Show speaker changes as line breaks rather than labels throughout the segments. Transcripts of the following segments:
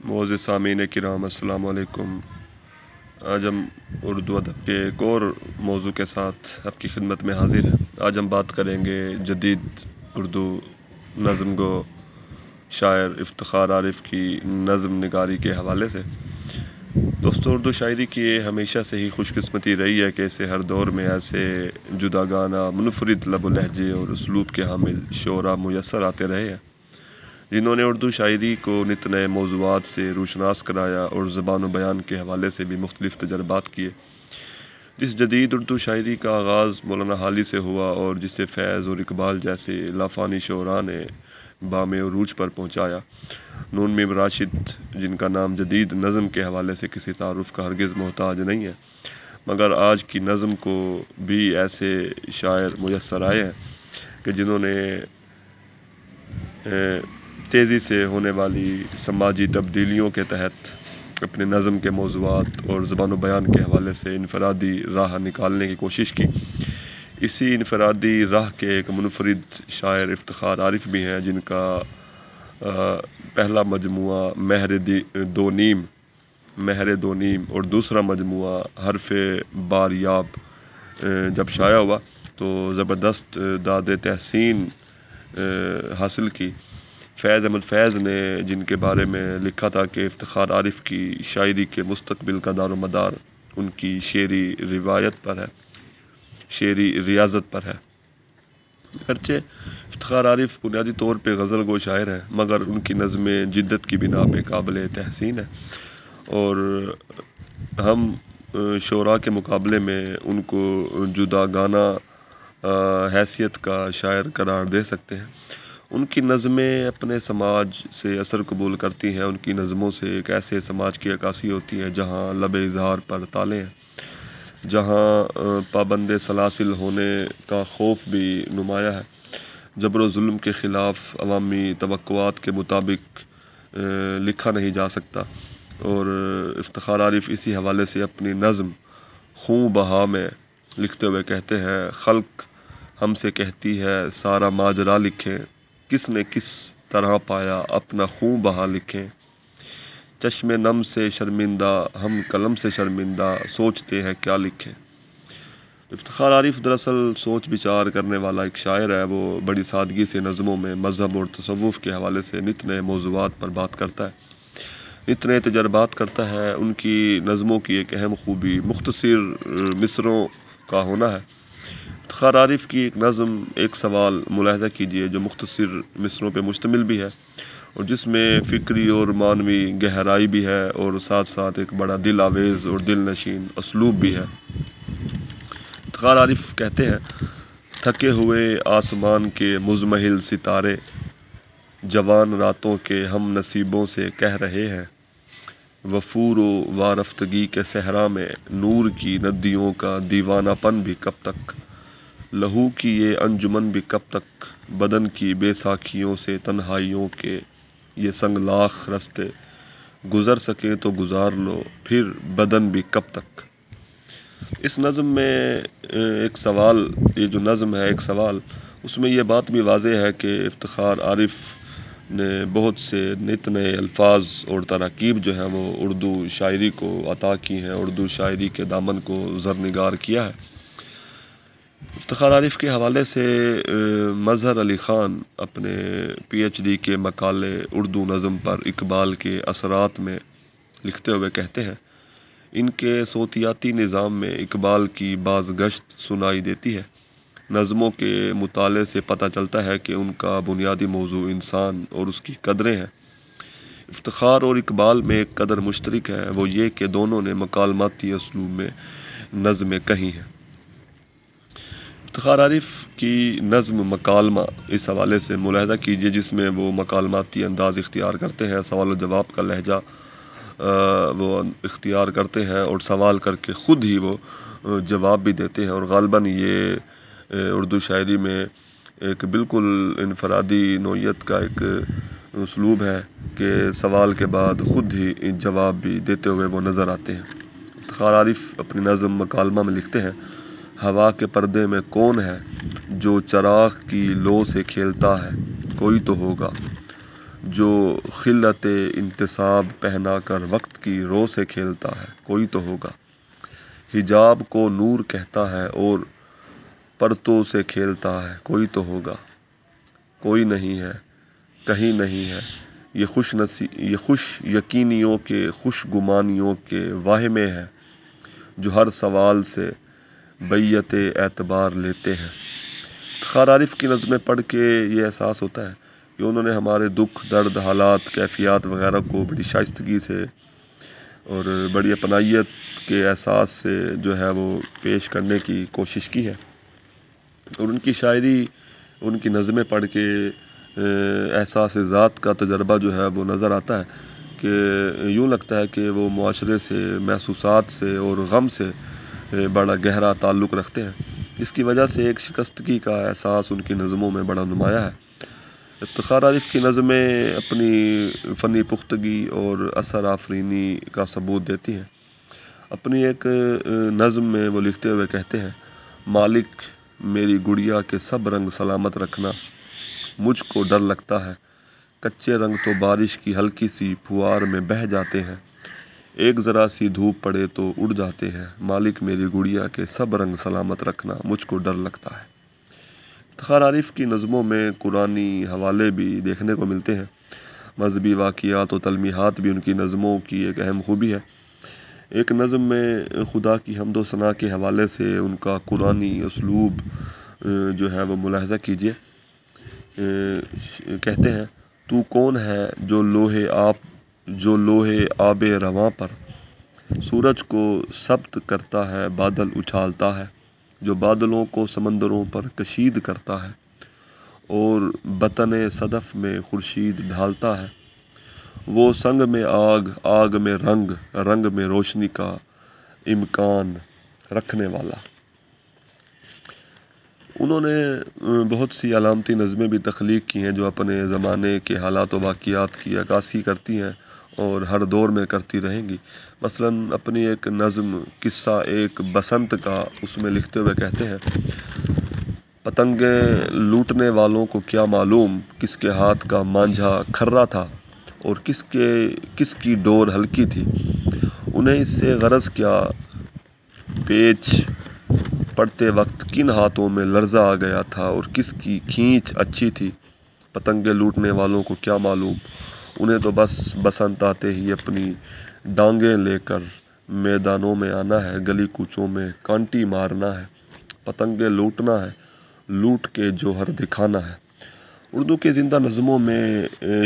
معزز سامعین کرام السلام علیکم۔ آج ہم اردو ادب کے ایک اور موضوع کے ساتھ آپ کی خدمت میں حاضر ہیں۔ آج ہم بات کریں گے جدید اردو نظم گو شاعر افتخار عارف کی نظم نگاری کے حوالے سے۔ دوستو، اردو شاعری کی یہ ہمیشہ سے ہی خوش قسمتی رہی ہے کہ اسے ہر دور میں ایسے جداگانہ منفرد لب و لہجے اور اسلوب کے حامل شعراء میسر آتے رہے ہیں، جنہوں نے اردو شاعری کو نت نئے موضوعات سے روشناس کرایا اور زبان و بیان کے حوالے سے بھی مختلف تجربات کیے۔ جس جدید اردو شاعری کا آغاز مولانا حالی سے ہوا اور جسے فیض اور اقبال جیسے لافانی شعراء نے بام عروج پر پہنچایا، نون میم راشد، جن کا نام جدید نظم کے حوالے سے کسی تعارف کا ہرگز محتاج نہیں ہے، مگر آج کی نظم کو بھی ایسے شاعر میسر آئے ہیں کہ جنہوں نے تیزی سے ہونے والی سماجی تبدیلیوں کے تحت اپنے نظم کے موضوعات اور زبان و بیان کے حوالے سے انفرادی راہ نکالنے کی کوشش کی۔ اسی انفرادی راہ کے ایک منفرد شاعر افتخار عارف بھی ہیں، جن کا پہلا مجموعہ مہر دو نیم اور دوسرا مجموعہ حرف باریاب جب شائع ہوا تو زبردست داد تحسین حاصل کی۔ فیض احمد فیض نے جن کے بارے میں لکھا تھا کہ افتخار عارف کی شاعری کے مستقبل کا دار و مدار ان کی شعری روایت پر ہے، شعری ریاضت پر ہے۔ اگرچہ افتخار عارف بنیادی طور پہ غزل گو شاعر ہیں، مگر ان کی نظمیں جدت کی بنا پہ قابل تحسین ہیں اور ہم شعراء کے مقابلے میں ان کو جداگانہ حیثیت کا شاعر قرار دے سکتے ہیں۔ ان کی نظمیں اپنے سماج سے اثر قبول کرتی ہیں۔ ان کی نظموں سے ایک ایسے سماج کی عکاسی ہوتی ہے جہاں لب اظہار پر تالے ہیں، جہاں پابند سلاسل ہونے کا خوف بھی نمایاں ہے، جبر و ظلم کے خلاف عوامی توقعات کے مطابق لکھا نہیں جا سکتا۔ اور افتخار عارف اسی حوالے سے اپنی نظم خوں بہا میں لکھتے ہوئے کہتے ہیں: خلق ہم سے کہتی ہے سارا ماجرا لکھیں، کس نے کس طرح پایا اپنا خوں بہا لکھیں، چشم نم سے شرمندہ ہم قلم سے شرمندہ سوچتے ہیں کیا لکھیں۔ افتخار عارف دراصل سوچ بچار کرنے والا ایک شاعر ہے۔ وہ بڑی سادگی سے نظموں میں مذہب اور تصوف کے حوالے سے نت نئے موضوعات پر بات کرتا ہے، نت نئے تجربات کرتا ہے۔ ان کی نظموں کی ایک اہم خوبی مختصر مصرعوں کا ہونا ہے۔ افتخار عارف کی ایک نظم ایک سوال ملاحظہ کیجیے جو مختصر مصرعوں پہ مشتمل بھی ہے اور جس میں فکری اور معنوی گہرائی بھی ہے اور ساتھ ساتھ ایک بڑا دل آویز اور دل نشین اسلوب بھی ہے۔ افتخار عارف کہتے ہیں: تھکے ہوئے آسمان کے مزمحل ستارے جوان راتوں کے ہم نصیبوں سے کہہ رہے ہیں، وفور و وارفتگی کے صحرا میں نور کی ندیوں کا دیوانہ پن بھی کب تک، لہو کی یہ انجمن بھی کب تک، بدن کی بے ساکھیوں سے تنہائیوں کے یہ سنگلاخ رستے، گزر سکیں تو گزار لو پھر بدن بھی کب تک۔ اس نظم میں ایک سوال، یہ جو نظم ہے ایک سوال، اس میں یہ بات بھی واضح ہے کہ افتخار عارف نے بہت سے نت نئے الفاظ اور تراکیب جو ہیں وہ اردو شاعری کو عطا کی ہیں، اردو شاعری کے دامن کو زرنگار کیا ہے۔ افتخار عارف کے حوالے سے مظہر علی خان اپنے پی ایچ ڈی کے مقالے اردو نظم پر اقبال کے اثرات میں لکھتے ہوئے کہتے ہیں: ان کے صوتیاتی نظام میں اقبال کی بازگشت سنائی دیتی ہے۔ نظموں کے مطالعے سے پتہ چلتا ہے کہ ان کا بنیادی موضوع انسان اور اس کی قدریں ہیں۔ افتخار اور اقبال میں ایک قدر مشترک ہے، وہ یہ کہ دونوں نے مکالماتی اسلوب میں نظمیں کہی ہیں۔ افتخار عارف کی نظم مکالمہ اس حوالے سے ملاحظہ کیجیے جس میں وہ مکالماتی انداز اختیار کرتے ہیں، سوال و جواب کا لہجہ وہ اختیار کرتے ہیں اور سوال کر کے خود ہی وہ جواب بھی دیتے ہیں، اور غالباً یہ اردو شاعری میں ایک بالکل انفرادی نوعیت کا ایک اسلوب ہے کہ سوال کے بعد خود ہی جواب بھی دیتے ہوئے وہ نظر آتے ہیں۔ افتخار عارف اپنی نظم مکالمہ میں لکھتے ہیں: ہوا کے پردے میں کون ہے جو چراغ کی لو سے کھیلتا ہے، کوئی تو ہوگا، جو خلت انتصاب پہنا کر وقت کی رو سے کھیلتا ہے کوئی تو ہوگا، حجاب کو نور کہتا ہے اور پرتوں سے کھیلتا ہے کوئی تو ہوگا، کوئی نہیں ہے کہیں نہیں ہے، یہ خوش یقینیوں کے خوش گمانیوں کے واہمے ہے جو ہر سوال سے بیعت اعتبار لیتے ہیں۔ افتخار عارف کی نظمیں پڑھ کے یہ احساس ہوتا ہے کہ انہوں نے ہمارے دکھ، درد، حالات، کیفیات وغیرہ کو بڑی شائستگی سے اور بڑی اپنائیت کے احساس سے جو ہے وہ پیش کرنے کی کوشش کی ہے، اور ان کی شاعری، ان کی نظمیں پڑھ کے احساس ذات کا تجربہ جو ہے وہ نظر آتا ہے کہ یوں لگتا ہے کہ وہ معاشرے سے، محسوسات سے اور غم سے بڑا گہرا تعلق رکھتے ہیں۔ اس کی وجہ سے ایک شکستگی کا احساس ان کی نظموں میں بڑا نمایاں ہے۔ افتخار عارف کی نظمیں اپنی فنی پختگی اور اثر آفرینی کا ثبوت دیتی ہیں۔ اپنی ایک نظم میں وہ لکھتے ہوئے کہتے ہیں: مالک میری گڑیا کے سب رنگ سلامت رکھنا، مجھ کو ڈر لگتا ہے، کچے رنگ تو بارش کی ہلکی سی پھوار میں بہہ جاتے ہیں، ایک ذرا سی دھوپ پڑے تو اڑ جاتے ہیں، مالک میری گڑیا کے سب رنگ سلامت رکھنا، مجھ کو ڈر لگتا ہے۔ افتخار عارف کی نظموں میں قرآنی حوالے بھی دیکھنے کو ملتے ہیں، مذہبی واقعات و تلمیحات بھی ان کی نظموں کی ایک اہم خوبی ہے۔ ایک نظم میں خدا کی حمد و ثنا کے حوالے سے ان کا قرآنی اسلوب جو ہے وہ ملاحظہ کیجیے۔ کہتے ہیں: تو کون ہے جو لوہے آب رواں پر سورج کو ثبت کرتا ہے، بادل اچھالتا ہے، جو بادلوں کو سمندروں پر کشید کرتا ہے اور بطن صدف میں خورشید ڈھالتا ہے، وہ سنگ میں آگ، آگ میں رنگ، رنگ میں روشنی کا امکان رکھنے والا۔ انہوں نے بہت سی علامتی نظمیں بھی تخلیق کی ہیں جو اپنے زمانے کے حالات و واقعات کی عکاسی کرتی ہیں اور ہر دور میں کرتی رہیں گی۔ مثلاً اپنی ایک نظم قصہ ایک بسنت کا اس میں لکھتے ہوئے کہتے ہیں: پتنگیں لوٹنے والوں کو کیا معلوم کس کے ہاتھ کا مانجھا کھرا تھا اور کس کی ڈور ہلکی تھی، انہیں اس سے غرض کیا، پیچ پڑتے وقت کن ہاتھوں میں لرزہ آ گیا تھا اور کس کی کھینچ اچھی تھی، پتنگیں لوٹنے والوں کو کیا معلوم، انہیں تو بس بسنت آتے ہی اپنی ڈانگیں لے کر میدانوں میں آنا ہے، گلی کوچوں میں کانٹی مارنا ہے، پتنگیں لوٹنا ہے، لوٹ کے جوہر دکھانا ہے۔ اردو کے زندہ نظموں میں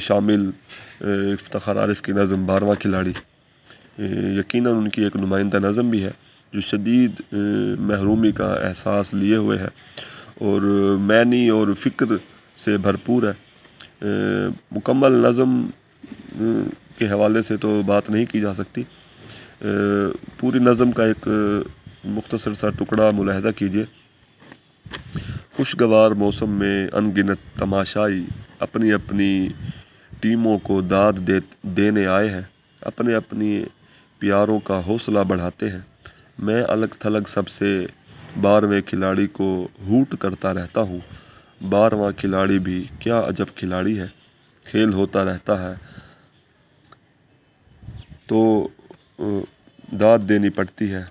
شامل افتخار عارف کی نظم 12واں کھلاڑی یقیناً ان کی ایک نمائندہ نظم بھی ہے جو شدید محرومی کا احساس لیے ہوئے ہے اور معنی اور فکر سے بھرپور ہے۔ مکمل نظم کے حوالے سے تو بات نہیں کی جا سکتی، پوری نظم کا ایک مختصر سا ٹکڑا ملاحظہ کیجیے: خوشگوار موسم میں ان گنت تماشائی اپنی اپنی ٹیموں کو داد دینے آئے ہیں، اپنے اپنی پیاروں کا حوصلہ بڑھاتے ہیں، میں الگ تھلگ سب سے 12ویں کھلاڑی کو ہوٹ کرتا رہتا ہوں، 12واں کھلاڑی بھی کیا عجب کھلاڑی ہے، کھیل ہوتا رہتا ہے تو داد دینی پڑتی ہے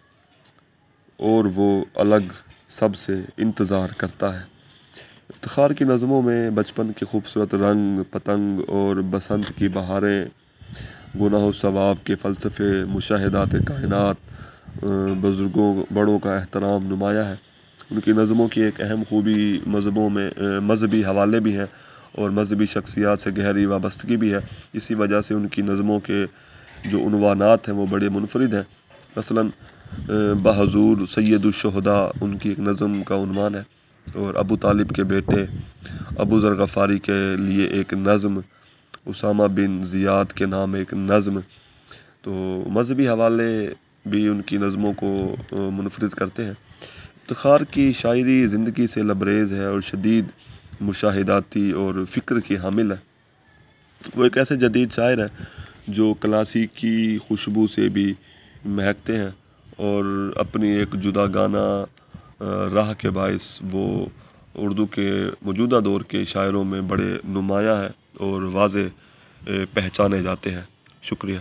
اور وہ الگ سب سے انتظار کرتا ہے۔ افتخار کی نظموں میں بچپن کے خوبصورت رنگ، پتنگ اور بسنت کی بہاریں، گناہ و ثواب کے فلسفے، مشاہدات کائنات، بزرگوں بڑوں کا احترام نمایاں ہے۔ ان کی نظموں کی ایک اہم خوبی مذہبوں میں مذہبی حوالے بھی ہیں اور مذہبی شخصیات سے گہری وابستگی بھی ہے، اسی وجہ سے ان کی نظموں کے جو عنوانات ہیں وہ بڑے منفرد ہیں۔ مثلاً بحضور سید الشہداء ان کی ایک نظم کا عنوان ہے، اور ابو طالب کے بیٹے ابو ذر غفاری کے لیے ایک نظم، اسامہ بن زیاد کے نام ایک نظم۔ تو مذہبی حوالے بھی ان کی نظموں کو منفرد کرتے ہیں۔ افتخار کی شاعری زندگی سے لبریز ہے اور شدید مشاہداتی اور فکر کی حامل ہے۔ وہ ایک ایسے جدید شاعر ہیں جو کلاسیکی خوشبو سے بھی مہکتے ہیں اور اپنی ایک جدا گانہ راہ کے باعث وہ اردو کے موجودہ دور کے شاعروں میں بڑے نمایاں ہیں اور واضح پہچانے جاتے ہیں۔ شکریہ۔